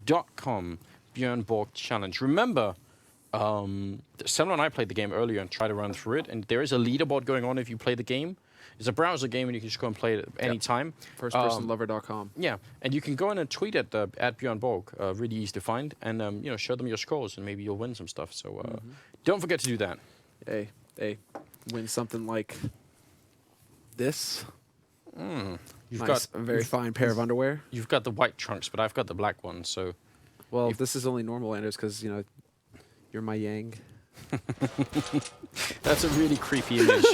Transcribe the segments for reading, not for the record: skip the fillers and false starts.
LGB.com Björn Borg challenge. Remember, Semmler and I played the game earlier and tried to run through it, and there is a leaderboard going on if you play the game. It's a browser game, and you can just go and play it at any time. Firstpersonlover.com. Yeah, and you can go in and tweet at Björn Borg, really easy to find, and you know, show them your scores, and maybe you'll win some stuff. So don't forget to do that. Hey, win something like this. You've Nice, got a very fine pair of underwear. You've got the white trunks, but I've got the black one. So, well, this is only normal, Anders, because you know you're my yang. That's a really creepy image.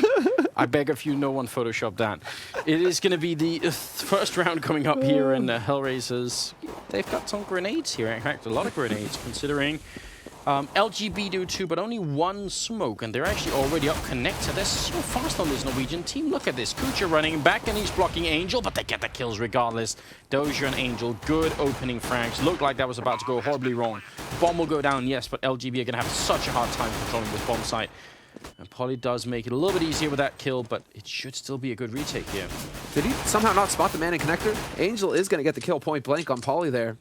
I beg of you, no one Photoshop that. It is going to be the first round coming up here in HellRaisers. They've got some grenades here. In fact, a lot of grenades, considering LGB do too, but only one smoke, and they're actually already up connected. They're so fast on this Norwegian team. Look at this. Kucha running back, and he's blocking Angel, but they get the kills regardless. Doja and Angel, good opening frags. Looked like that was about to go horribly wrong. Bomb will go down, yes, but LGB are going to have such a hard time controlling this bomb site. And Polly does make it a little bit easier with that kill, but it should still be a good retake here. Did he somehow not spot the man in connector? Angel is going to get the kill point blank on Polly there.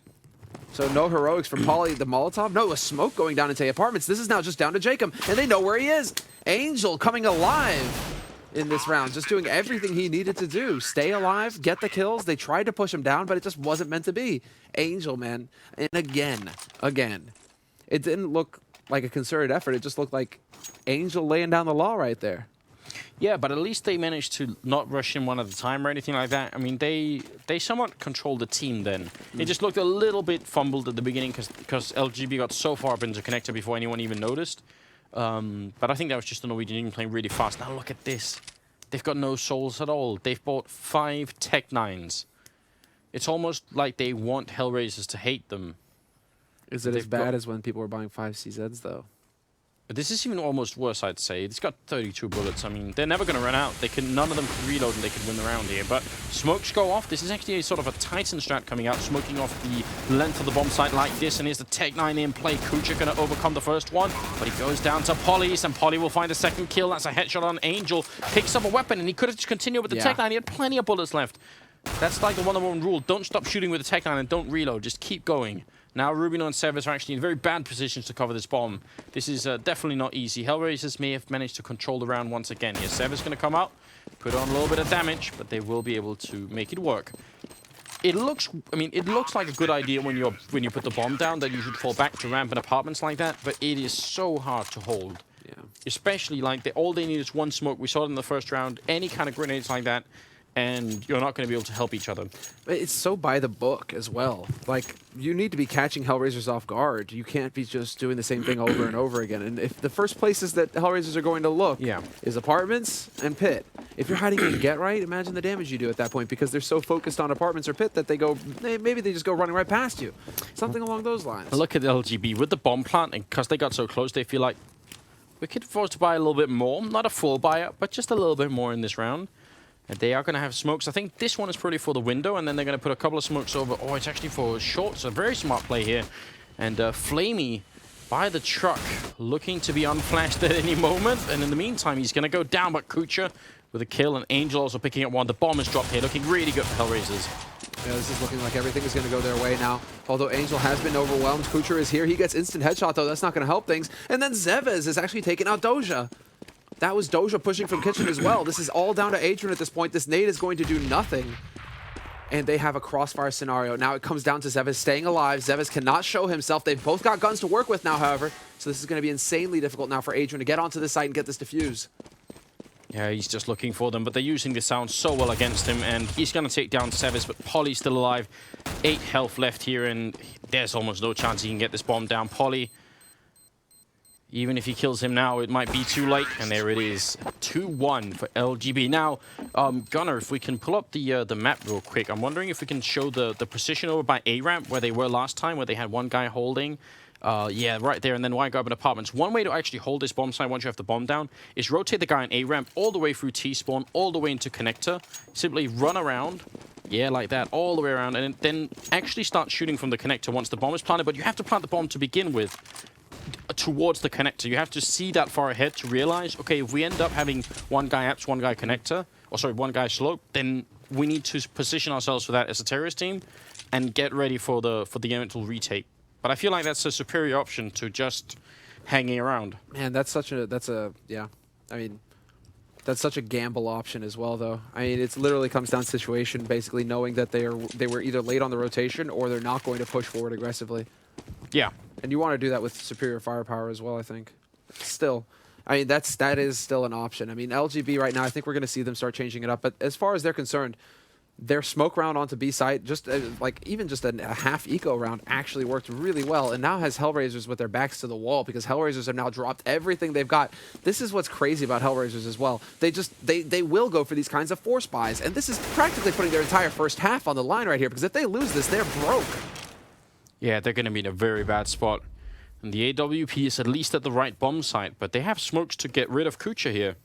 So no heroics from Polly, the Molotov. No, a smoke going down into apartments. This is now just down to Jacob, and they know where he is. Angel coming alive in this round, just doing everything he needed to do. Stay alive, get the kills. They tried to push him down, but it just wasn't meant to be. Angel, man. And again, it didn't look like a concerted effort. It just looked like Angel laying down the law right there. Yeah, but at least they managed to not rush him one at a time or anything like that. I mean, they somewhat controlled the team then. It just looked a little bit fumbled at the beginning because LGB got so far up into connector before anyone even noticed. But I think that was just the Norwegian team playing really fast. Now look at this. They've got no souls at all. They've bought 5 Tech 9s. It's almost like they want HellRaisers to hate them. Is it as bad as when people were buying 5 CZs, though? This is even almost worse, I'd say. It's got 32 bullets. I mean, they're never going to run out. None of them can reload and they can win the round here. But smokes go off. This is actually a sort of a Titan strat coming out, smoking off the length of the bomb site like this. And here's the Tech 9 in play. Kucha going to overcome the first one, but he goes down to Polly's, and Polly will find a second kill. That's a headshot on Angel. Picks up a weapon, and he could have just continued with the Tech 9. He had plenty of bullets left. That's like the one rule. Don't stop shooting with the Tech 9 and don't reload. Just keep going. Now Rubino and Severs are actually in very bad positions to cover this bomb. This is definitely not easy. HellRaisers may have managed to control the round once again here. Severs going to come out, put on a little bit of damage, but they will be able to make it work. It looks like a good idea when you put the bomb down that you should fall back to ramp in apartments like that, but it is so hard to hold. Yeah. Especially like all they need is one smoke. We saw it in the first round. Any kind of grenades like that, and you're not going to be able to help each other. It's so by the book as well. Like, you need to be catching HellRaisers off guard. You can't be just doing the same thing over and over again. And if the first places that HellRaisers are going to look is apartments and pit, if you're hiding in Get Right, imagine the damage you do at that point, because they're so focused on apartments or pit that maybe they just go running right past you. Something along those lines. Look at LGB with the bomb plant, and because they got so close, they feel like we could afford to buy a little bit more. Not a full buyout, but just a little bit more in this round. And they are going to have smokes. I think this one is probably for the window, and then they're going to put a couple of smokes over. Oh, it's actually for short. So very smart play here. And Flamey by the truck, looking to be unflashed at any moment. And in the meantime, he's going to go down. But Kucha with a kill, and Angel also picking up one. The bomb is dropped here, looking really good for HellRaisers. Yeah, this is looking like everything is going to go their way now. Although Angel has been overwhelmed. Kucha is here. He gets instant headshot, though. That's not going to help things. And then Zevez is actually taking out Doja. That was Doja pushing from kitchen as well. This is all down to Adrian at this point. This nade is going to do nothing. And they have a crossfire scenario. Now it comes down to Zevez staying alive. Zevez cannot show himself. They've both got guns to work with now, however. So this is going to be insanely difficult now for Adrian to get onto the site and get this defuse. Yeah, he's just looking for them, but they're using the sound so well against him, and he's going to take down Zevez, but Polly's still alive. 8 health left here, and there's almost no chance he can get this bomb down. Polly, even if he kills him now, it might be too late. And there it is, 2-1 for LGB. Now, Gunnar, if we can pull up the map real quick, I'm wondering if we can show the precision over by A-ramp, where they were last time, where they had one guy holding. Yeah, right there, and then wide garden apartments. One way to actually hold this bomb site once you have the bomb down is rotate the guy on A-ramp all the way through T-spawn, all the way into connector. Simply run around. Yeah, like that, all the way around, and then actually start shooting from the connector once the bomb is planted. But you have to plant the bomb to begin with towards the connector. You have to see that far ahead to realize, okay, if we end up having one guy apps, one guy connector, or sorry, one guy slope, then we need to position ourselves for that as a terrorist team. and get ready for the eventual retake. But I feel like that's a superior option to just hanging around. Man, that's such a yeah. I mean, that's such a gamble option as well, though. I mean, it's literally comes down to situation, basically knowing that they were either late on the rotation or they're not going to push forward aggressively. Yeah. And you want to do that with superior firepower as well, I think. Still, I mean, that is still an option. I mean, LGB right now, I think we're going to see them start changing it up. But as far as they're concerned, their smoke round onto B site, just like even just a half eco round actually worked really well. And now has HellRaisers with their backs to the wall because HellRaisers have now dropped everything they've got. This is what's crazy about HellRaisers as well. They will go for these kinds of force buys. And this is practically putting their entire first half on the line right here because if they lose this, they're broke. Yeah, they're going to be in a very bad spot. And the AWP is at least at the right bomb site, but they have smokes to get rid of Kucha here.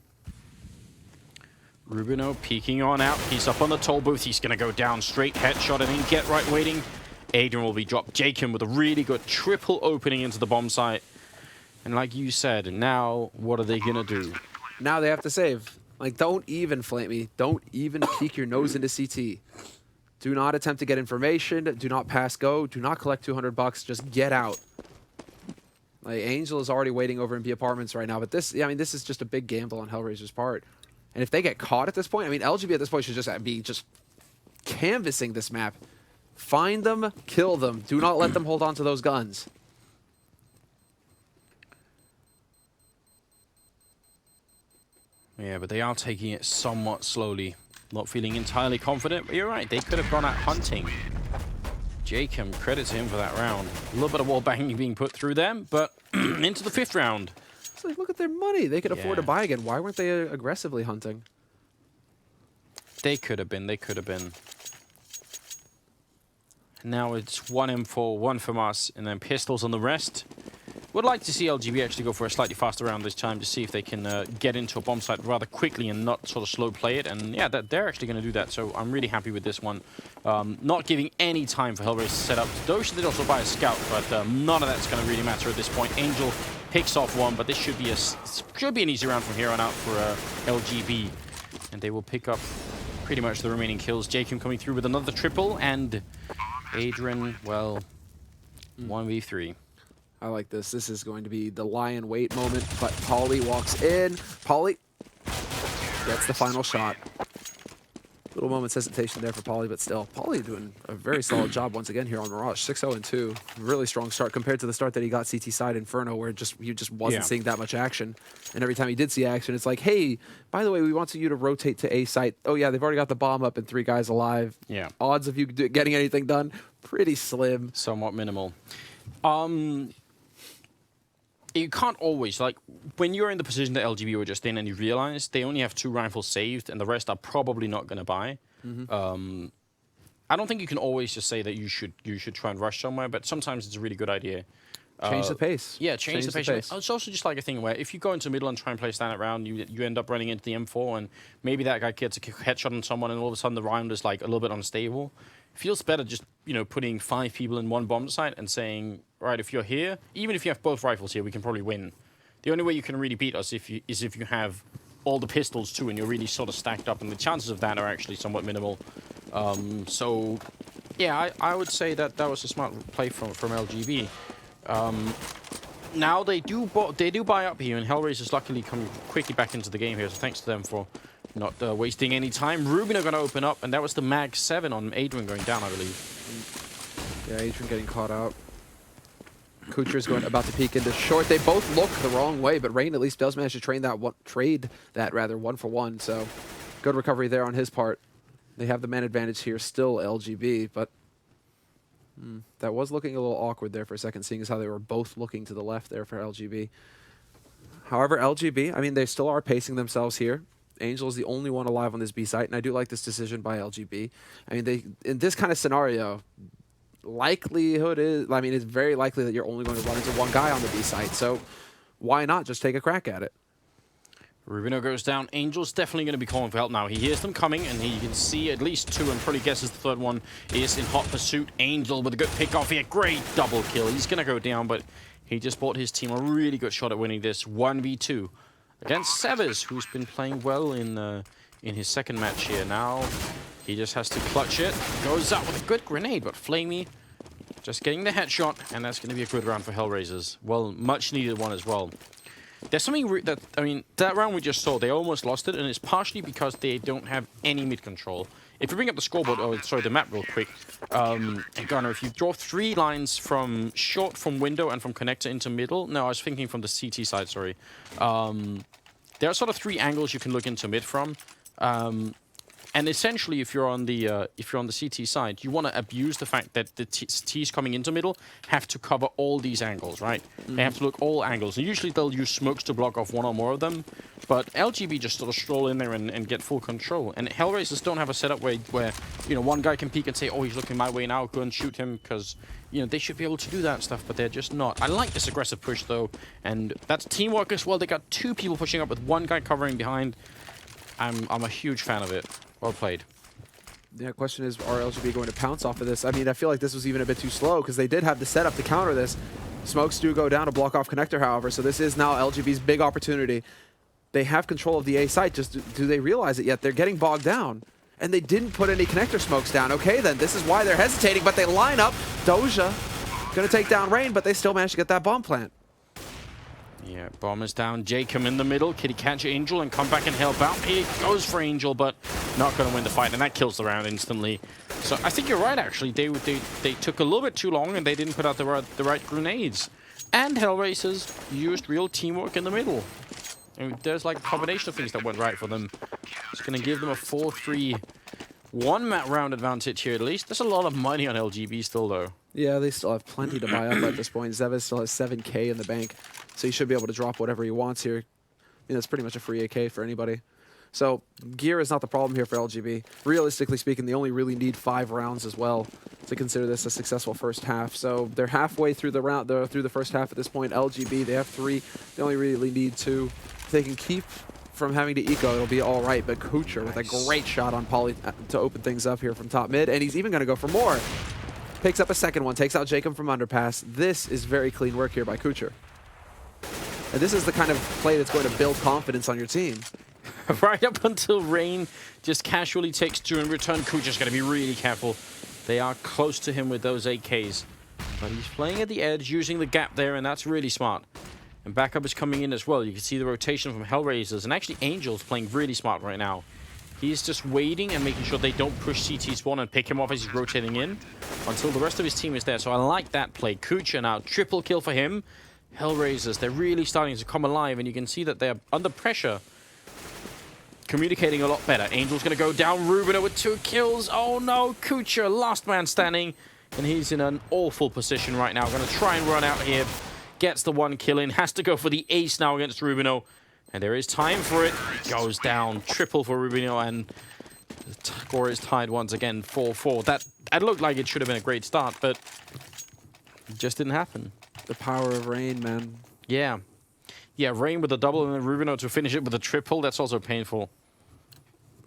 Rubino peeking on out. He's up on the toll booth. He's going to go down straight, headshot, and then get right waiting. Adrian will be dropped. Jacob with a really good triple opening into the bomb site. And like you said, now what are they going to do? Now they have to save. Like, don't even flame me. Don't even peek your nose into CT. Do not attempt to get information. Do not pass go. Do not collect $200. Just get out. Like, Angel is already waiting over in B apartments right now. But this, yeah, I mean, this is just a big gamble on HellRaiser's part. And if they get caught at this point, I mean, LGB at this point should just be just canvassing this map. Find them, kill them. Do not let them hold on to those guns. Yeah, but they are taking it somewhat slowly. Not feeling entirely confident, but you're right. They could have gone out hunting. Jacob, credit to him for that round. A little bit of wall banging being put through them, but into the 5th round. It's like, look at their money. They could afford to buy again. Why weren't they aggressively hunting? They could have been. They could have been. Now it's 1 M4, 1 from us, and then pistols on the rest. Would like to see LGB actually go for a slightly faster round this time to see if they can get into a bomb site rather quickly and not sort of slow play it. And yeah, they're actually going to do that. So I'm really happy with this one. Not giving any time for HellRaisers to set up. Though she did also buy a scout, but none of that's going to really matter at this point. Angel picks off one, but this should be an easy round from here on out for LGB. And they will pick up pretty much the remaining kills. Jacob coming through with another triple, and Adrian, well, 1v3. I like this. This is going to be the lie in wait moment, but Polly walks in. Polly gets the final shot. Little moment's hesitation there for Polly, but still, Polly doing a very solid job once again here on Mirage. 6-0-2. Really strong start compared to the start that he got CT side Inferno, where you just wasn't seeing that much action. And every time he did see action, it's like, hey, by the way, we want you to rotate to A site. Oh yeah, they've already got the bomb up and 3 guys alive. Yeah. Odds of you getting anything done, pretty slim. Somewhat minimal. You can't always, like, when you're in the position that LGB were just in and you realize they only have 2 rifles saved and the rest are probably not going to buy. I don't think you can always just say that you should try and rush somewhere, but sometimes it's a really good idea. Change the pace. Yeah, change the pace. It's also just like a thing where if you go into the middle and try and play standard round, you end up running into the M4 and maybe that guy gets a headshot on someone and all of a sudden the round is like a little bit unstable. It feels better just, putting 5 people in one bomb site and saying, right, if you're here, even if you have both rifles here, we can probably win. The only way you can really beat us is if you have all the pistols too and you're really sort of stacked up, and the chances of that are actually somewhat minimal. So, yeah, I would say that was a smart play from LGB. Now they do buy up here, and HellRaisers luckily coming quickly back into the game here, so thanks to them for not wasting any time. Rubin are going to open up, and that was the Mag 7 on Adrian going down, I believe. Yeah, Adrian getting caught out. Kucher's about to peek into short. They both look the wrong way, but Rain at least does manage to trade that 1-for-1. So good recovery there on his part. They have the man advantage here, still LGB, but that was looking a little awkward there for a second, seeing as how they were both looking to the left there for LGB. However, LGB, I mean, they still are pacing themselves here. Angel is the only one alive on this B site, and I do like this decision by LGB. I mean, in this kind of scenario, it's very likely that you're only going to run into one guy on the B site, so why not just take a crack at it? Rubino goes down. Angel's definitely going to be calling for help now. He hears them coming, and he can see at least 2, and probably guesses the 3rd one is in hot pursuit. Angel with a good pick off here. Great double kill. He's going to go down, but he just bought his team a really good shot at winning this 1v2 against Severs, who's been playing well in his 2nd match here. Now He just has to clutch it. Goes out with a good grenade, but Flamey just getting the headshot, and that's going to be a good round for HellRaisers. Well, much needed one as well. There's something that, I mean, that round we just saw, they almost lost it, and it's partially because they don't have any mid control. If you bring up the scoreboard, oh, sorry, the map real quick, Gunnar, if you draw 3 lines from short, from window, and from connector into middle, no, I was thinking from the CT side, sorry. There are sort of 3 angles you can look into mid from. And essentially, if you're on the CT side, you want to abuse the fact that the T's coming into middle have to cover all these angles, right? They have to look all angles. And usually they'll use smokes to block off one or more of them. But LGB just sort of stroll in there and get full control. And HellRaisers don't have a setup where you know, one guy can peek and say, oh, he's looking my way now, go and shoot him, because you know, they should be able to do that stuff, but they're just not. I like this aggressive push though, and that's teamwork as well. They got 2 people pushing up with 1 guy covering behind. I'm a huge fan of it. Well played. Yeah, question is, are LGB going to pounce off of this? I mean, I feel like this was even a bit too slow because they did have the setup to counter this. Smokes do go down to block off connector, however, so this is now LGB's big opportunity. They have control of the A site, just do they realize it yet? They're getting bogged down. And they didn't put any connector smokes down. Okay, then, this is why they're hesitating, but they line up. Doja gonna take down Rain, but they still managed to get that bomb plant. Yeah, bomb is down. Jacob in the middle. Can he catch Angel and come back and help out? He goes for Angel, but not going to win the fight, and that kills the round instantly. So I think you're right, actually. They took a little bit too long, and they didn't put out the right grenades. And HellRaisers used real teamwork in the middle. And there's like a combination of things that went right for them. It's going to give them a 4-3 one-map round advantage here, at least. There's a lot of money on LGB still, though. Yeah, they still have plenty to buy up at this point. Zeva still has 7K in the bank, so he should be able to drop whatever he wants here. You know, it's pretty much a free AK for anybody. So gear is not the problem here for LGB. Realistically speaking, they only really need 5 rounds as well to consider this a successful first half. So they're halfway through the round, through the first half at this point. LGB, they have 3. They only really need 2. If they can keep from having to eco, it'll be all right. But Kucher with a great shot on Poly to open things up here from top mid, and he's even going to go for more. Picks up a second one, takes out Jacob from underpass. This is very clean work here by Kucher. And this is the kind of play that's going to build confidence on your team. Right up until Rain just casually takes 2 in return. Kucher's going to be really careful. They are close to him with those AKs. But he's playing at the edge, using the gap there, and that's really smart. And backup is coming in as well. You can see the rotation from HellRaisers. And actually, Angel's playing really smart right now. He's just waiting and making sure they don't push CT spawn and pick him off as he's rotating in until the rest of his team is there. So I like that play. Kucher now, triple kill for him. HellRaisers, they're really starting to come alive, and you can see that they're under pressure. Communicating a lot better. Angel's going to go down. Rubino with 2 kills. Oh no, Kucher, last man standing. And he's in an awful position right now. Going to try and run out here. Gets the 1 kill in. Has to go for the ace now against Rubino. And there is time for it. Goes down. Triple for Rubino, and the score is tied once again, 4-4. That looked like it should have been a great start, but it just didn't happen. The power of Rain, man. Yeah. Yeah, Rain with a double and then Rubino to finish it with a triple. That's also painful.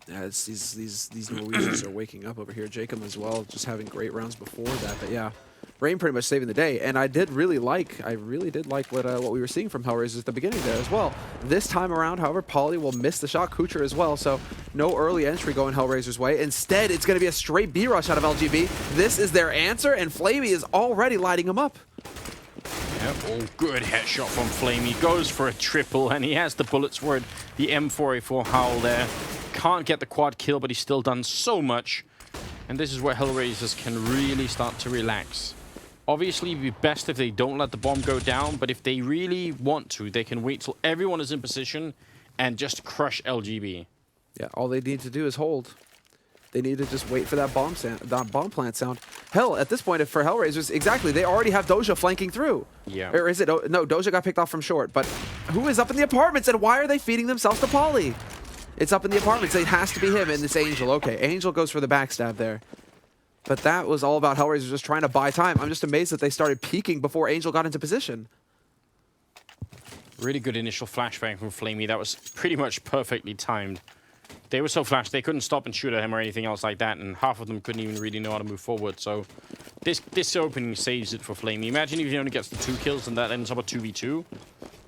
Yeah, it's these Norwegians are waking up over here. Jacob as well, just having great rounds before that. But yeah, Rain pretty much saving the day. And I really did like what we were seeing from HellRaisers at the beginning there as well. This time around, however, Poly will miss the shot. Kucher as well, so no early entry going Hellraiser's way. Instead, it's going to be a straight B rush out of LGB. This is their answer, and Flamey is already lighting him up. Yep, oh, good headshot from Flamey. Goes for a triple, and he has the bullets for it. The M4A4 Howl there. Can't get the quad kill, but he's still done so much. And this is where HellRaisers can really start to relax. Obviously, it'd be best if they don't let the bomb go down, but if they really want to, they can wait till everyone is in position and just crush LGB. Yeah, all they need to do is hold. They need to just wait for that bomb plant sound. Hell, at this point, for HellRaisers, exactly, they already have Doja flanking through. Yeah. Or is it? No, Doja got picked off from short, but who is up in the apartments, and why are they feeding themselves to Poly? It's up in the apartments. It has to be him and this Angel. Okay, Angel goes for the backstab there. But that was all about HellRaisers just trying to buy time. I'm just amazed that they started peeking before Angel got into position. Really good initial flashbang from Flamey. That was pretty much perfectly timed. They were so flashed, they couldn't stop and shoot at him or anything else like that, and half of them couldn't even really know how to move forward. So this opening saves it for Flamey. Imagine if he only gets the 2 kills and that ends up a 2v2.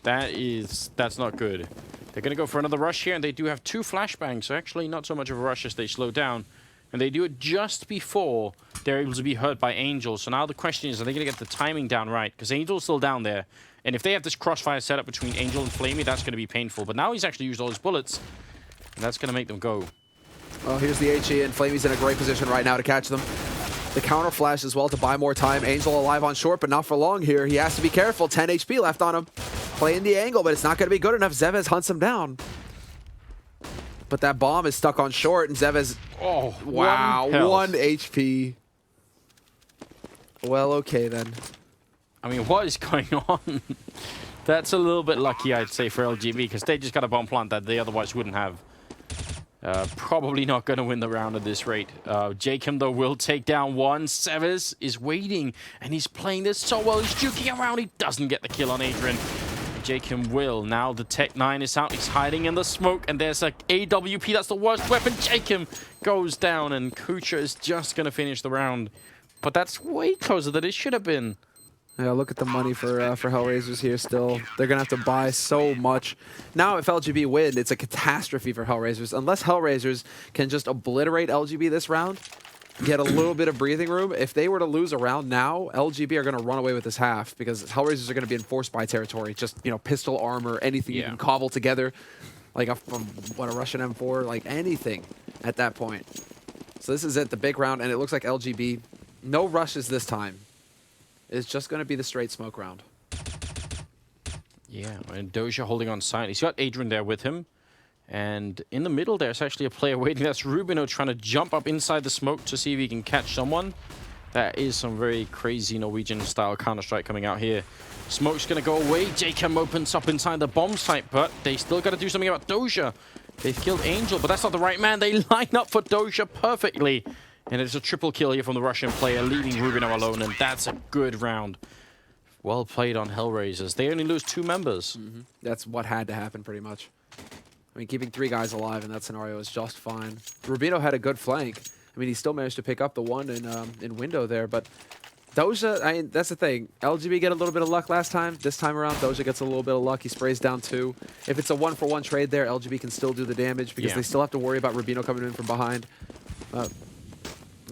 That's not good. They're going to go for another rush here, and they do have 2 flashbangs, so actually not so much of a rush as they slow down. And they do it just before they're able to be hurt by Angel. So now the question is, are they going to get the timing down right? Because Angel's still down there. And if they have this crossfire setup between Angel and Flamey, that's going to be painful. But now he's actually used all his bullets. And that's going to make them go. Well, here's the HE, and Flamey's in a great position right now to catch them. The counter flash as well to buy more time. Angel alive on short, but not for long here. He has to be careful. 10 HP left on him. Playing the angle, but it's not going to be good enough. Zevez hunts him down. But that bomb is stuck on short, and Zevez... Oh, wow. 1 HP. Well, okay then. I mean, what is going on? That's a little bit lucky, I'd say, for LGB, because they just got a bomb plant that they otherwise wouldn't have. Probably not going to win the round at this rate. Jacob, though, will take down one. Zevez is waiting, and he's playing this so well. He's juking around. He doesn't get the kill on Adrian. Jacob will. Now the Tech 9 is out. He's hiding in the smoke, and there's a AWP. That's the worst weapon. Jacob goes down, and Kucha is just going to finish the round. But that's way closer than it should have been. Yeah, look at the money for HellRaisers here still. They're going to have to buy so much. Now, if LGB win, it's a catastrophe for HellRaisers. Unless HellRaisers can just obliterate LGB this round, get a little bit of breathing room. If they were to lose a round now, LGB are going to run away with this half because HellRaisers are going to be in force buy territory. Just, you know, pistol armor, anything you can cobble together. Like a Russian M4, like anything at that point. So this is it, the big round, and it looks like LGB, no rushes this time. It's just going to be the straight smoke round. Yeah, and Doja holding on side. He's got Adrian there with him. And in the middle, there's actually a player waiting. That's Rubino trying to jump up inside the smoke to see if he can catch someone. That is some very crazy Norwegian-style Counter-Strike coming out here. Smoke's going to go away. Jacob opens up inside the bomb site, but they still got to do something about Doja. They've killed Angel, but that's not the right man. They line up for Doja perfectly. And it's a triple kill here from the Russian player, leaving Rubino alone, and that's a good round. Well played on HellRaisers. They only lose 2 members. That's what had to happen, pretty much. I mean, keeping 3 guys alive in that scenario is just fine. Rubino had a good flank. I mean, he still managed to pick up the one in window there, but Doja, I mean, that's the thing. LGB get a little bit of luck last time. This time around, Doja gets a little bit of luck. He sprays down 2. If it's a 1-for-1 trade there, LGB can still do the damage because they still have to worry about Rubino coming in from behind.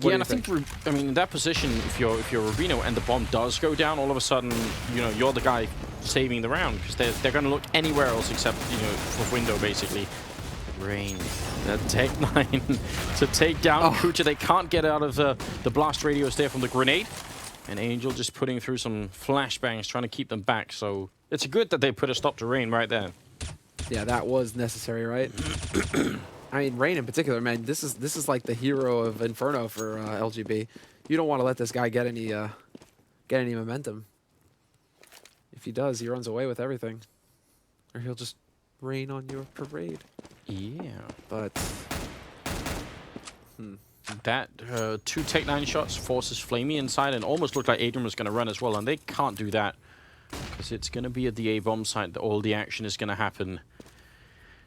Yeah, and I think I mean, in that position, if you're Rubino and the bomb does go down, all of a sudden, you know, you're the guy saving the round because they're going to look anywhere else except, you know, for window basically. Rain, the Tech 9 to take down Kucha. They can't get out of the blast radius there from the grenade, and Angel just putting through some flashbangs trying to keep them back. So it's good that they put a stop to Rain right there. Yeah, that was necessary, right? I mean, Rain in particular, man, this is like the hero of Inferno for LGB. You don't want to let this guy get any momentum. If he does, he runs away with everything. Or he'll just rain on your parade. Yeah. But... That 2 Tech 9 shots forces Flamey inside and almost looked like Adrian was going to run as well, and they can't do that. Because it's going to be at the A-bomb site that all the action is going to happen.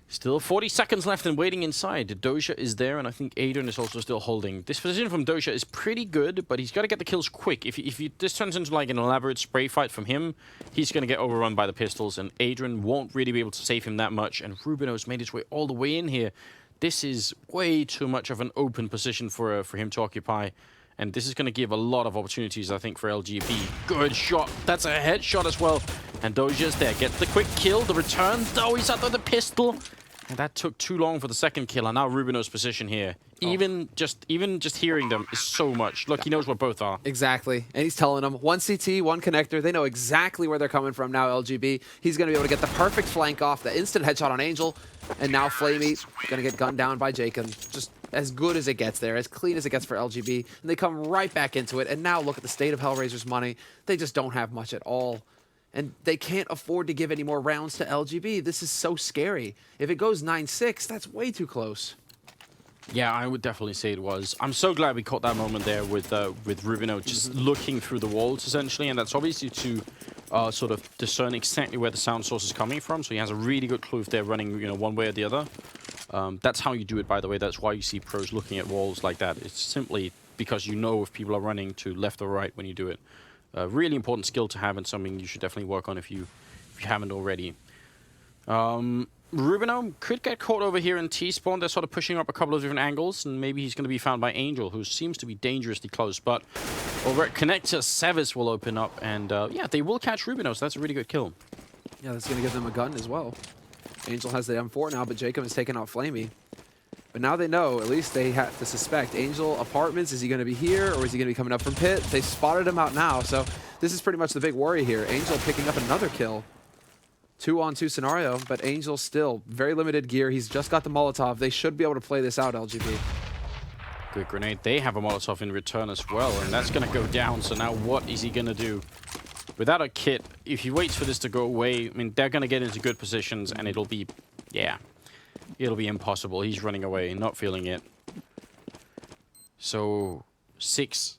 Still 40 seconds left and waiting inside. Doja is there, and I think Adrian is also still holding. This position from Doja is pretty good, but he's got to get the kills quick. If this turns into like an elaborate spray fight from him, he's going to get overrun by the pistols, and Adrian won't really be able to save him that much. And Rubino's made his way all the way in here. This is way too much of an open position for him to occupy. And this is going to give a lot of opportunities, I think, for LGB. Good shot. That's a headshot as well. And Doja's there. Gets the quick kill. The return. Oh, he's out with the pistol. And that took too long for the second kill. And now Rubino's position here. Even just hearing them is so much. Look, he knows what both are. Exactly. And he's telling them, 1 CT, 1 connector. They know exactly where they're coming from now, LGB. He's going to be able to get the perfect flank off, the instant headshot on Angel. And now Flamey going to get gunned down by Jacob. Just as good as it gets there, as clean as it gets for LGB. And they come right back into it. And now look at the state of HellRaisers' money. They just don't have much at all. And they can't afford to give any more rounds to LGB. This is so scary. If it goes 9-6, that's way too close. Yeah, I would definitely say it was. I'm so glad we caught that moment there with Rubino just looking through the walls, essentially. And that's obviously to sort of discern exactly where the sound source is coming from. So he has a really good clue if they're running, you know, one way or the other. That's how you do it, by the way. That's why you see pros looking at walls like that. It's simply because you know if people are running to left or right when you do it. Really important skill to have and something you should definitely work on if you haven't already. Rubino could get caught over here in T-spawn. They're sort of pushing up a couple of different angles, and maybe he's going to be found by Angel, who seems to be dangerously close. But over at Connector, Sevis will open up, and yeah, they will catch Rubino, so that's a really good kill. Yeah, that's going to give them a gun as well. Angel has the M4 now, but Jacob is taking out Flamey. But now they know, at least they have to suspect. Angel Apartments, is he going to be here, or is he going to be coming up from Pit? They spotted him out now, so this is pretty much the big worry here. Angel picking up another kill. 2-on-2 scenario, but Angel still very limited gear. He's just got the Molotov. They should be able to play this out, LGB. Good grenade. They have a Molotov in return as well, and that's going to go down. So now what is he going to do? Without a kit, if he waits for this to go away, I mean, they're going to get into good positions, and it'll be, yeah, it'll be impossible. He's running away, not feeling it. So 6-7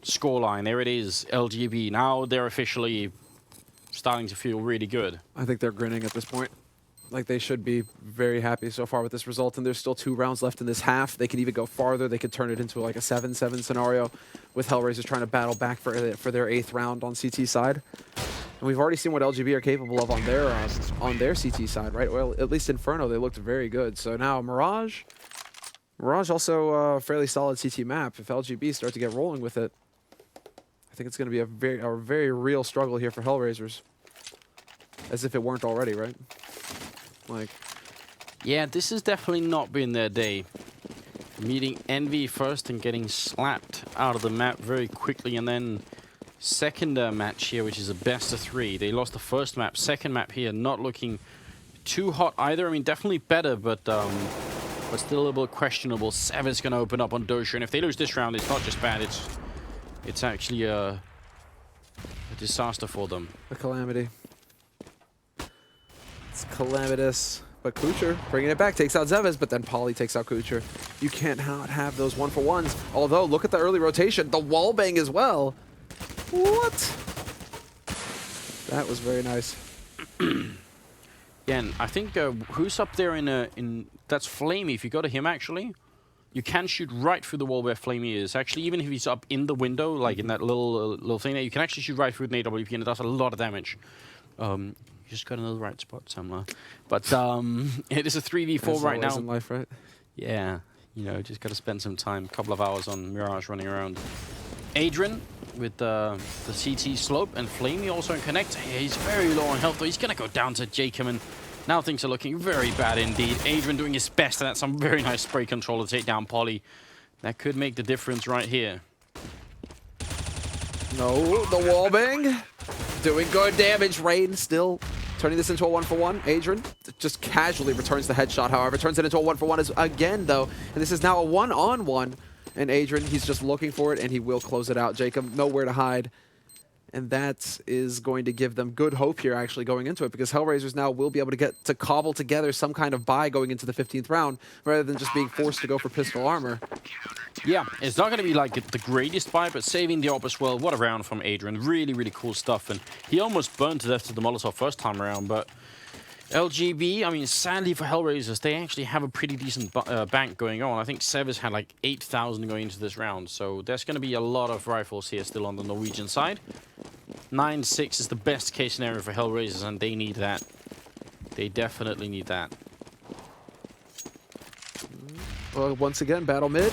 scoreline. There it is, LGB. Now they're officially starting to feel really good. I think they're grinning at this point. Like, they should be very happy so far with this result, and there's still 2 rounds left in this half. They can even go farther. They could turn it into like a 7-7 scenario with HellRaisers trying to battle back for their 8th round on CT side. And we've already seen what LGB are capable of on their CT side, right? Well, at least Inferno, they looked very good. So now Mirage also a fairly solid CT map. If LGB start to get rolling with it, I think it's going to be a very real struggle here for HellRaisers. As if it weren't already, right? Like, yeah, this has definitely not been their day. Meeting Envy first and getting slapped out of the map very quickly, and then second match here, which is a best of 3. They lost the first map. Second map here, not looking too hot either. I mean, definitely better, but still a little bit questionable. Seven's going to open up on Doja, and if they lose this round, it's not just bad. It's actually a disaster for them. A calamity. It's calamitous. But Kucher bringing it back, takes out Zeves, but then Polly takes out Kucher. You can't not have those 1-for-1s. Although, look at the early rotation. The wall bang as well. What? That was very nice. Yeah, and I think who's up there in that's Flamey. If you go to him, actually, you can shoot right through the wall where Flamey is. Actually, even if he's up in the window, like in that little thing there, you can actually shoot right through with an AWP, and it does a lot of damage. You just got to know the right spot, Semmler. But it is a 3v4 right now. In life, right? Yeah, you know, just got to spend some time, a couple of hours on Mirage running around. Adrian with the CT slope, and Flamey also in Connect. He's very low on health, though. He's going to go down to Jacob, and now things are looking very bad indeed. Adrian doing his best, and that's some very nice spray control to take down Polly. That could make the difference right here. No, the wall bang. Doing good damage. Rain still turning this into a 1-for-1. Adrian just casually returns the headshot, however. Turns it into a 1-for-1 again, though. And this is now a 1-on-1. And Adrian, he's just looking for it, and he will close it out. Jacob, nowhere to hide. And that is going to give them good hope here, actually, going into it, because HellRaisers now will be able to get to cobble together some kind of buy going into the 15th round, rather than just being forced to go for pistol armor. Yeah, it's not going to be like the greatest buy, but saving the AWP as well. What a round from Adrian. Really, really cool stuff. And he almost burned to death to the Molotov first time around, but LGB, I mean, sadly for HellRaisers, they actually have a pretty decent bank going on. I think Sevis had like 8,000 going into this round, so there's going to be a lot of rifles here still on the Norwegian side. 9-6 is the best case scenario for HellRaisers, and they need that. They definitely need that. Well, once again, battle mid,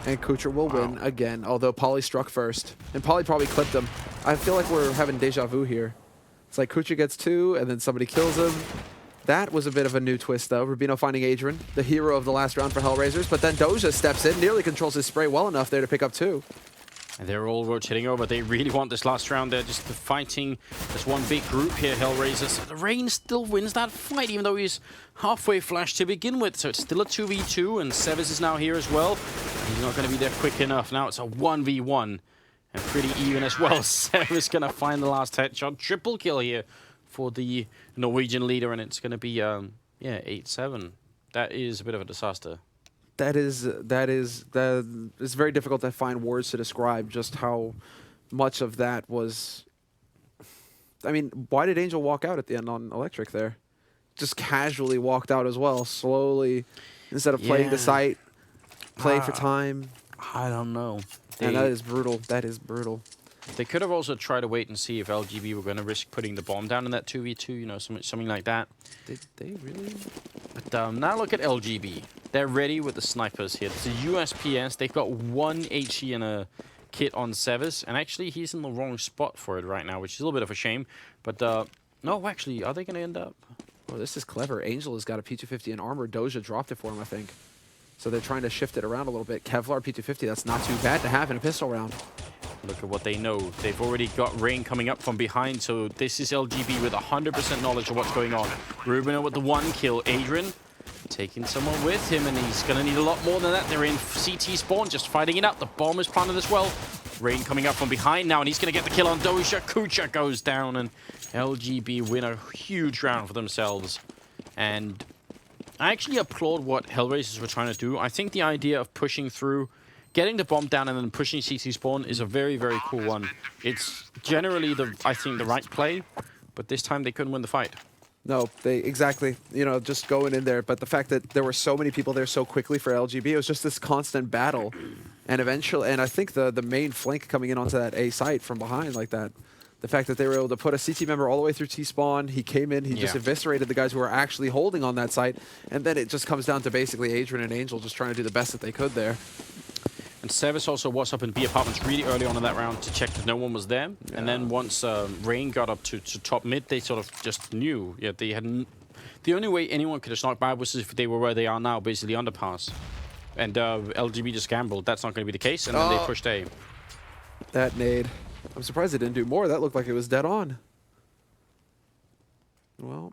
and Kucher will win again, although Polly struck first. And Polly probably clipped him. I feel like we're having deja vu here. It's like Kucher gets 2, and then somebody kills him. That was a bit of a new twist, though. Rubino finding Adrian, the hero of the last round for HellRaisers, but then Doja steps in, nearly controls his spray well enough there to pick up 2. And they're all rotating over. They really want this last round. They're just fighting as one big group here, HellRaisers. The Rain still wins that fight, even though he's halfway flashed to begin with. So it's still a 2v2, and Sevis is now here as well. He's not going to be there quick enough. Now it's a 1v1. And pretty even as well. Sevis going to find the last headshot. Triple kill here for the Norwegian leader, and it's going to be, yeah, 8-7. That is a bit of a disaster. It's very difficult to find words to describe just how much of that was. I mean, why did Angel walk out at the end on Electric there? Just casually walked out as well, slowly, instead of playing the site, playing for time. I don't know. And that is brutal. That is brutal. They could have also tried to wait and see if LGB were going to risk putting the bomb down in that 2v2, you know, something like that. Did they really? But now look at LGB. They're ready with the snipers here. It's a USPS. They've got 1 HE and a kit on Sevis, and actually he's in the wrong spot for it right now, which is a little bit of a shame. But no, actually, are they going to end up? Oh, this is clever. Angel has got a P250 in armor. Doja dropped it for him, I think. So they're trying to shift it around a little bit. Kevlar P250, that's not too bad to have in a pistol round. Look at what they know. They've already got Rain coming up from behind, so this is LGB with 100% knowledge of what's going on. Rubino with the 1 kill. Adrian taking someone with him, and he's going to need a lot more than that. They're in CT spawn, just fighting it out. The bomb is planted as well. Rain coming up from behind now, and he's going to get the kill on Doja. Kucha goes down, and LGB win a huge round for themselves. And I actually applaud what HellRaisers were trying to do. I think the idea of pushing through, getting the bomb down and then pushing CT spawn is a very, very cool one. It's generally, I think, the right play, but this time they couldn't win the fight. No, they exactly, you know, just going in there. But the fact that there were so many people there so quickly for LGB, it was just this constant battle. And eventually, and I think the main flank coming in onto that A site from behind like that, the fact that they were able to put a CT member all the way through T-spawn, he came in, he just eviscerated the guys who were actually holding on that site. And then it just comes down to basically Adrian and Angel just trying to do the best that they could there. And Sevis also was up in B apartments really early on in that round to check that no one was there. Yeah. And then once Rain got up to top mid, they sort of just knew. Yeah, they hadn't. The only way anyone could have snuck by was if they were where they are now, basically underpass. And LGB just gambled. That's not going to be the case, and then they pushed A. That nade. I'm surprised they didn't do more. That looked like it was dead on. Well,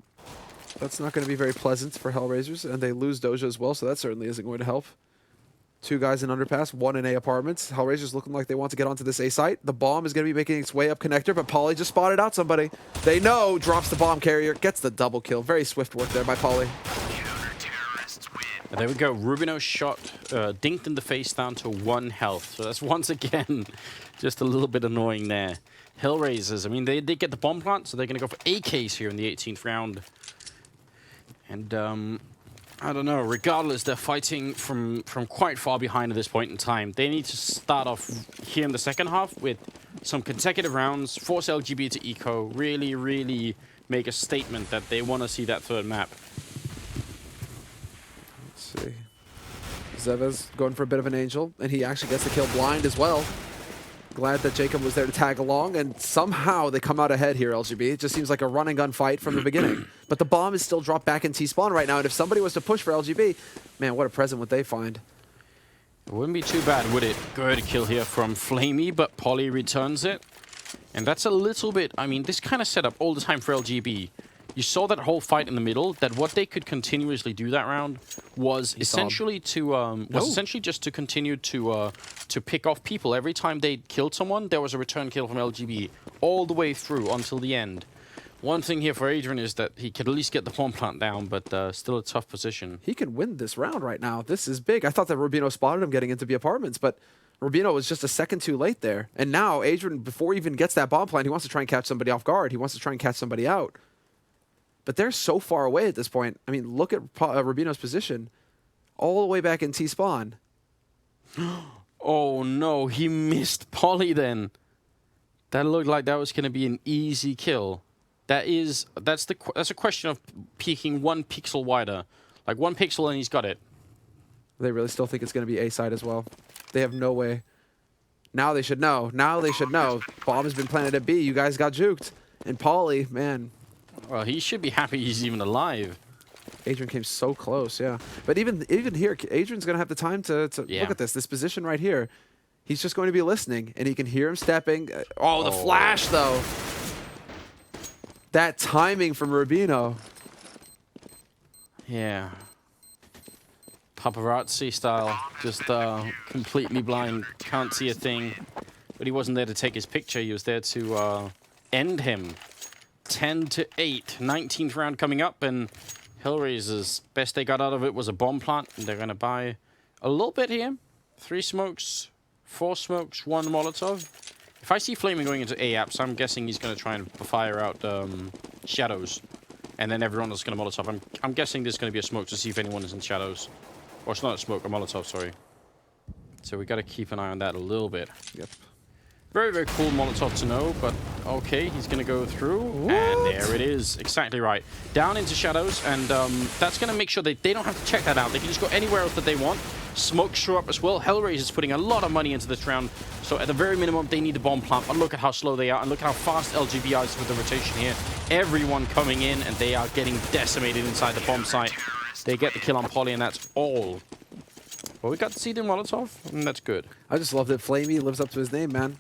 that's not going to be very pleasant for HellRaisers, and they lose Doja as well, so that certainly isn't going to help. 2 guys in underpass, 1 in A apartments. HellRaisers looking like they want to get onto this A site. The bomb is going to be making its way up connector, but Pauly just spotted out somebody. They know, drops the bomb carrier, gets the double kill. Very swift work there by Pauly. There we go. Rubino shot dinked in the face down to 1 health. So that's once again just a little bit annoying there. HellRaisers, I mean, they did get the bomb plant, so they're going to go for AKs here in the 18th round. And I don't know. Regardless, they're fighting from quite far behind at this point in time. They need to start off here in the second half with some consecutive rounds, force LGB to eco, really, really make a statement that they want to see that 3rd map. Let's see. Zeva's going for a bit of an Angel, and he actually gets the kill blind as well. Glad that Jacob was there to tag along, and somehow they come out ahead here, LGB. It just seems like a run and gun fight from the beginning. But the bomb is still dropped back in T-spawn right now, and if somebody was to push for LGB, man, what a present would they find. It wouldn't be too bad, would it? Good kill here from Flamey, but Pauly returns it. And that's a little bit, I mean, this kind of set up all the time for LGB. You saw that whole fight in the middle, that what they could continuously do that round was essentially just to continue to pick off people. Every time they killed someone, there was a return kill from LGB all the way through until the end. One thing here for Adrian is that he could at least get the bomb plant down, but still a tough position. He can win this round right now. This is big. I thought that Rubino spotted him getting into B apartments, but Rubino was just a second too late there. And now Adrian, before he even gets that bomb plant, he wants to try and catch somebody off guard. He wants to try and catch somebody out. But they're so far away at this point. I mean, look at Rubino's position. All the way back in T-spawn. Oh no, he missed Pauly then. That looked like that was going to be an easy kill. That's a question of peeking 1 pixel wider. Like 1 pixel and he's got it. They really still think it's going to be A side as well. They have no way. Now they should know. Now they should know. Bomb has been planted at B. You guys got juked. And Pauly, man. Well, he should be happy he's even alive. Adrian came so close, yeah. But even here, Adrian's going to have the time to look at this position right here. He's just going to be listening, and he can hear him stepping. Oh, the flash, though. That timing from Rubino. Yeah. Paparazzi style. Just completely blind. Can't see a thing. But he wasn't there to take his picture. He was there to end him. 10-8. 19th round coming up, and HellRaisers, best they got out of it was a bomb plant, and they're going to buy a little bit here. 3 smokes, 4 smokes, 1 Molotov. If I see Flaming going into A apps, I'm guessing he's going to try and fire out shadows, and then everyone is going to Molotov. I'm guessing there's going to be a smoke to see if anyone is in shadows. Or it's not a smoke, a Molotov, sorry. So we got to keep an eye on that a little bit. Yep. Very, very cool Molotov to know, but okay, he's going to go through, and there it is. Exactly right. Down into shadows, and that's going to make sure they don't have to check that out. They can just go anywhere else that they want. Smoke show up as well. HellRaisers putting a lot of money into this round, so at the very minimum, they need the bomb plant. But look at how slow they are, and look how fast LGB is with the rotation here. Everyone coming in, and they are getting decimated inside the bomb site. They get the kill on Polly, and that's all. Well, we got to see the Molotov, and that's good. I just love that Flamey lives up to his name, man.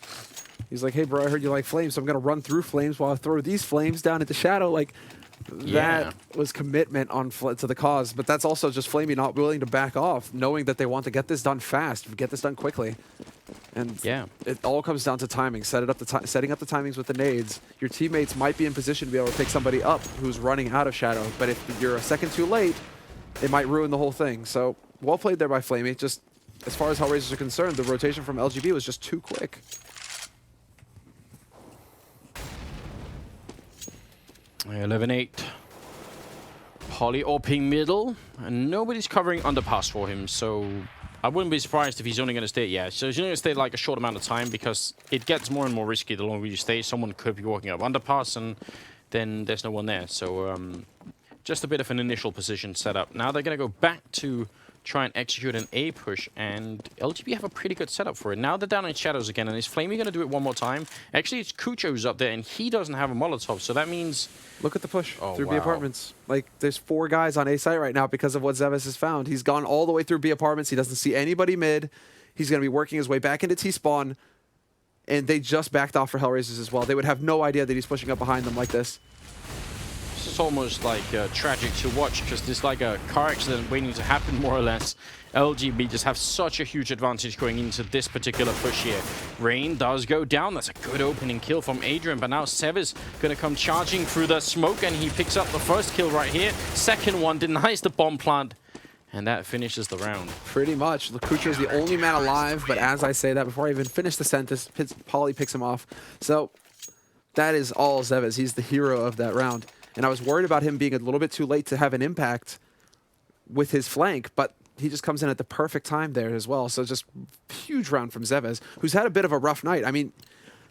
He's like, hey, bro, I heard you like flames, so I'm going to run through flames while I throw these flames down into shadow. Like, that was commitment to the cause. But that's also just Flamey not willing to back off, knowing that they want to get this done fast, get this done quickly. And it all comes down to timing, setting up the timings with the nades. Your teammates might be in position to be able to pick somebody up who's running out of shadow. But if you're a second too late, it might ruin the whole thing. So, well played there by Flamey. Just as far as HellRaisers are concerned, the rotation from LGB was just too quick. 11-8. Polly AWPing middle, and nobody's covering underpass for him, so I wouldn't be surprised if he's only going to stay. Yeah, so he's only going to stay like a short amount of time because it gets more and more risky the longer you stay. Someone could be walking up underpass, and then there's no one there. So just a bit of an initial position setup. Now they're going to go back to try and execute an A push, and LGB have a pretty good setup for it. Now they're down in shadows again, and is Flamey going to do it one more time? Actually, it's Kucho who's up there, and he doesn't have a Molotov, so that means... Look at the push through B apartments. Like, there's 4 guys on A site right now because of what Zevis has found. He's gone all the way through B apartments. He doesn't see anybody mid. He's going to be working his way back into T-spawn, and they just backed off for HellRaisers as well. They would have no idea that he's pushing up behind them like this. It's almost like tragic to watch because there's like a car accident waiting to happen, more or less. LGB just have such a huge advantage going into this particular push here. Rain does go down. That's a good opening kill from Adrian, but now Sever's going to come charging through the smoke, and he picks up the first kill right here. Second one denies the bomb plant, and that finishes the round. Pretty much. Kucho is the only man alive, but as I say that, before I even finish the sentence, Polly picks him off. So that is all Zevis. He's the hero of that round. And I was worried about him being a little bit too late to have an impact with his flank, but he just comes in at the perfect time there as well. So just huge round from Zeves, who's had a bit of a rough night. I mean,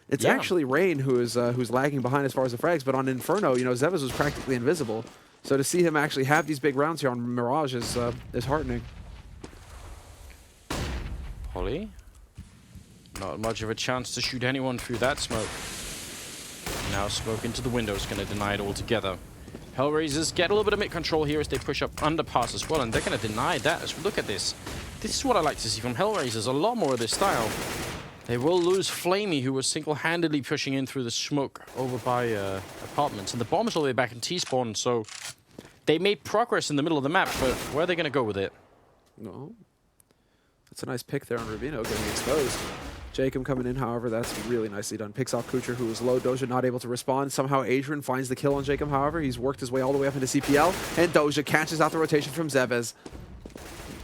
it's actually Rain who's lagging behind as far as the frags, but on Inferno, you know, Zeves was practically invisible. So to see him actually have these big rounds here on Mirage is heartening. Polly, not much of a chance to shoot anyone through that smoke. Now smoke into the window is going to deny it altogether. HellRaisers get a little bit of mid control here as they push up underpass as well, and they're going to deny that. As we look at this, this is what I like to see from HellRaisers, a lot more of this style. They will lose Flamey, who was single-handedly pushing in through the smoke over by apartments, and the bomb is all the way back in T-spawn, so they made progress in the middle of the map, but where are they going to go with it? No. That's a nice pick there on Rubino getting exposed. Jacob coming in, however, that's really nicely done. Picks off Kucher, who was low. Doja not able to respond. Somehow Adrian finds the kill on Jacob, however. He's worked his way all the way up into CPL, and Doja catches out the rotation from Zeves.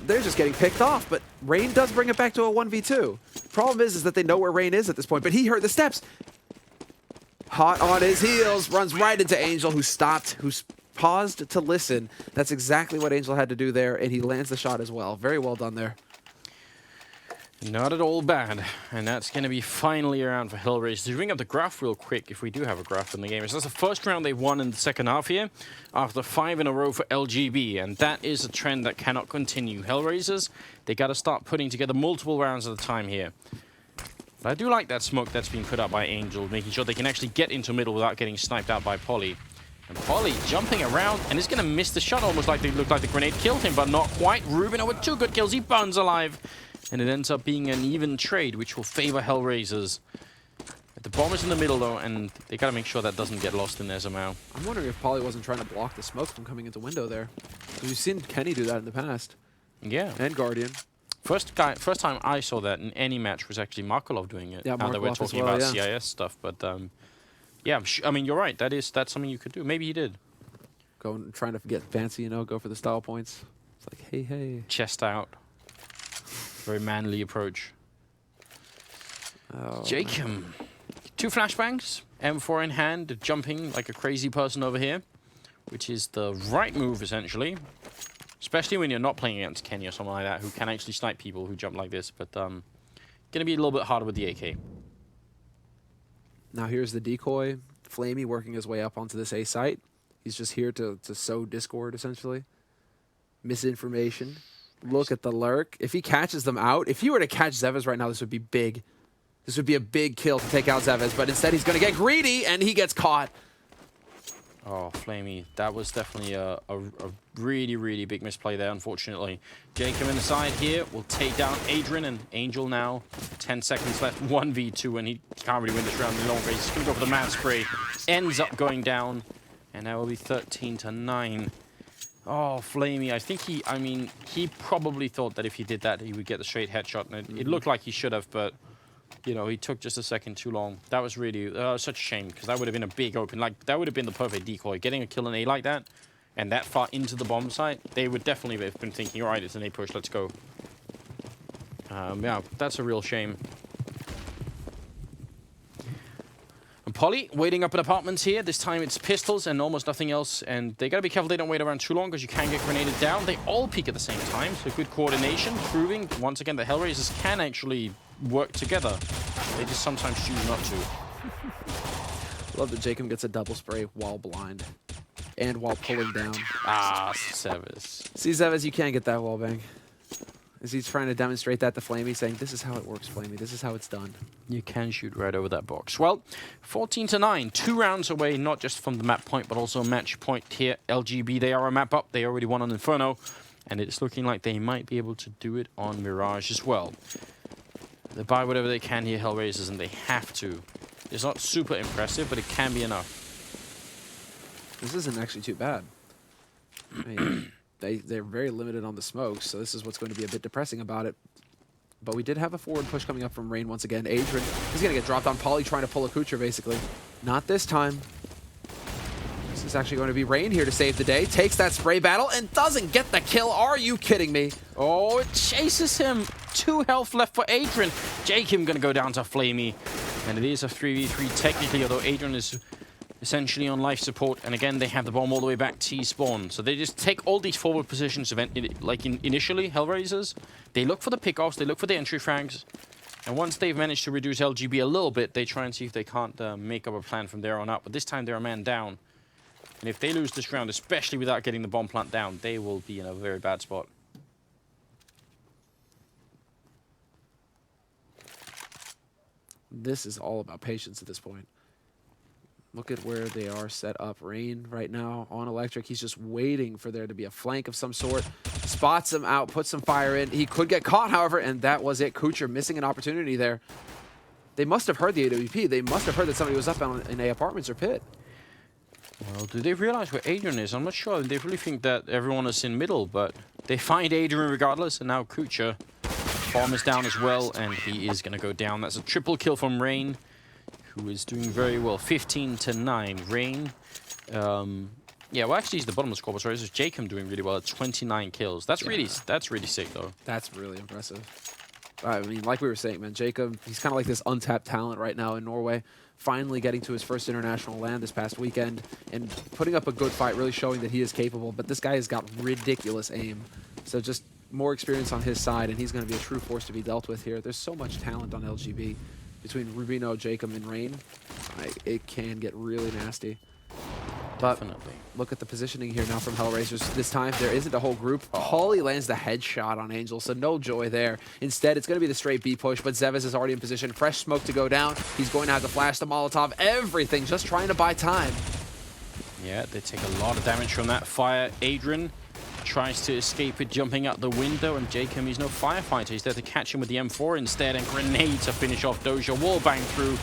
They're just getting picked off, but Rain does bring it back to a 1v2. Problem is that they know where Rain is at this point, but he heard the steps. Hot on his heels, runs right into Angel, who stopped, who's paused to listen. That's exactly what Angel had to do there, and he lands the shot as well. Very well done there. Not at all bad, and that's going to be finally around for HellRaisers. To bring up the graph real quick, if we do have a graph in the game. So that's the first round they won in the second half here, after 5 in a row for LGB, and that is a trend that cannot continue. HellRaisers, they got to start putting together multiple rounds at a time here. But I do like that smoke that's being put up by Angel, making sure they can actually get into middle without getting sniped out by Polly. And Polly jumping around, and is going to miss the shot, almost like they looked like the grenade killed him, but not quite. Rubino with 2 good kills, he burns alive. And it ends up being an even trade, which will favor HellRaisers. The bomb is in the middle, though, and they got to make sure that doesn't get lost in there somehow. I'm wondering if Polly wasn't trying to block the smoke from coming into window there. We've seen Kenny do that in the past. Yeah. And Guardian. First time I saw that in any match was actually Markolov doing it. Yeah, now that we're talking about CIS stuff, but yeah, I mean, you're right. That's something you could do. Maybe he did. Trying to get fancy, you know, go for the style points. It's like, hey, hey. Chest out. Very manly approach. Oh, Jacob. 2 flashbangs, M4 in hand, jumping like a crazy person over here, which is the right move, essentially. Especially when you're not playing against Kenny or someone like that, who can actually snipe people who jump like this, but gonna be a little bit harder with the AK. Now here's the decoy. Flamey working his way up onto this A site. He's just here to sow discord, essentially. Misinformation. Look at the lurk. If he catches them out, if he were to catch Zevez right now, this would be big. This would be a big kill to take out Zevez, but instead he's going to get greedy, and he gets caught. Oh, Flamey, that was definitely a really, really big misplay there, unfortunately. Jacob inside here will take down Adrian, and Angel now, 10 seconds left, 1v2, and he can't really win this round any longer. He's going to go for the mad spray, ends up going down, and now will be 13-9. Oh, Flamey, I think he probably thought that if he did that, he would get the straight headshot, and it looked like he should have, but you know, he took just a second too long. That was really such a shame, because that would have been a big open. Like, that would have been the perfect decoy. Getting a kill in A like that, and that far into the bomb site, they would definitely have been thinking, all right, it's an A push, let's go. Yeah, that's a real shame. And Polly waiting up in apartments here. This time it's pistols and almost nothing else. And they got to be careful they don't wait around too long, because you can get grenaded down. They all peek at the same time, so good coordination, proving once again that HellRaisers can actually work together. They just sometimes choose not to. Love that Jacob gets a double spray while blind and while pulling down. Ah, Zevez. See, Zevez, you can't get that wallbang. Is he trying to demonstrate that to Flamey, saying, this is how it works, Flamey. This is how it's done. You can shoot right over that box. Well, 14-9. 2 rounds away, not just from the map point, but also a match point here. LGB, they are a map up. They already won on Inferno. And it's looking like they might be able to do it on Mirage as well. They buy whatever they can here, HellRaisers, and they have to. It's not super impressive, but it can be enough. This isn't actually too bad. I mean, they're very limited on the smokes, so this is what's going to be a bit depressing about it. But we did have a forward push coming up from Rain once again. Adrian is going to get dropped on Polly, trying to pull a Kucher, basically. Not this time. This is actually going to be Rain here to save the day. Takes that spray battle and doesn't get the kill. Are you kidding me? Oh, it chases him. 2 health left for Adrian. Jacob going to go down to Flamey. And it is a 3v3 technically, although Adrian is essentially on life support. And again, they have the bomb all the way back T-spawn. So they just take all these forward positions, initially, HellRaisers. They look for the pickoffs, they look for the entry frags. And once they've managed to reduce LGB a little bit, they try and see if they can't make up a plan from there on out. But this time, they're a man down. And if they lose this round, especially without getting the bomb plant down, they will be in a very bad spot. This is all about patience at this point. Look at where they are set up. Rain right now on Electric. He's just waiting for there to be a flank of some sort. Spots him out, puts some fire in. He could get caught, however, and that was it. Kucher missing an opportunity there. They must have heard the AWP. They must have heard that somebody was up in A apartments or pit. Well, do they realize where Adrian is? I'm not sure. They really think that everyone is in middle, but they find Adrian regardless, and now Kucher. Bomb is down as well, and he is going to go down. That's a triple kill from Rain, who is doing very well. 15-9. Rain, yeah, well, actually, he's the bottom of the scoreboard. So it's Jacob doing really well at 29 kills. That's really sick, though. That's really impressive. I mean, like we were saying, man, Jacob, he's kind of like this untapped talent right now in Norway. Finally getting to his first international land this past weekend and putting up a good fight, really showing that he is capable. But this guy has got ridiculous aim. So just more experience on his side, and he's going to be a true force to be dealt with here. There's so much talent on LGB between Rubino, Jacob, and Rain. It can get really nasty. But Definitely. Look at the positioning here now from HellRaisers. This time, there isn't a whole group. Paulie lands the headshot on Angel, so no joy there. Instead, it's going to be the straight B push, but Zevez is already in position. Fresh smoke to go down. He's going to have to flash the Molotov. Everything, just trying to buy time. Yeah, they take a lot of damage from that fire. Adrian tries to escape it, jumping out the window, and Jacob, he's no firefighter. He's there to catch him with the M4 instead, and grenade to finish off Doja. Wall bang through.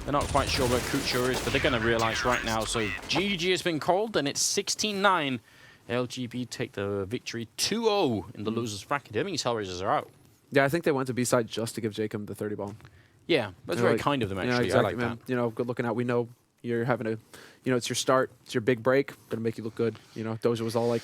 They're not quite sure where Kucher is, but they're going to realize right now. So GG has been called, and it's 16-9. LGB take the victory 2-0 in the losers bracket. That means HellRaisers are out. Yeah, I think they went to B-side just to give Jacob the 30 bomb. Yeah, that's very kind of them, actually. Yeah, exactly, I like man. that. You know, good looking out. We know you're having a, you know, it's your start. It's your big break. Going to make you look good. You know, Doja was all like,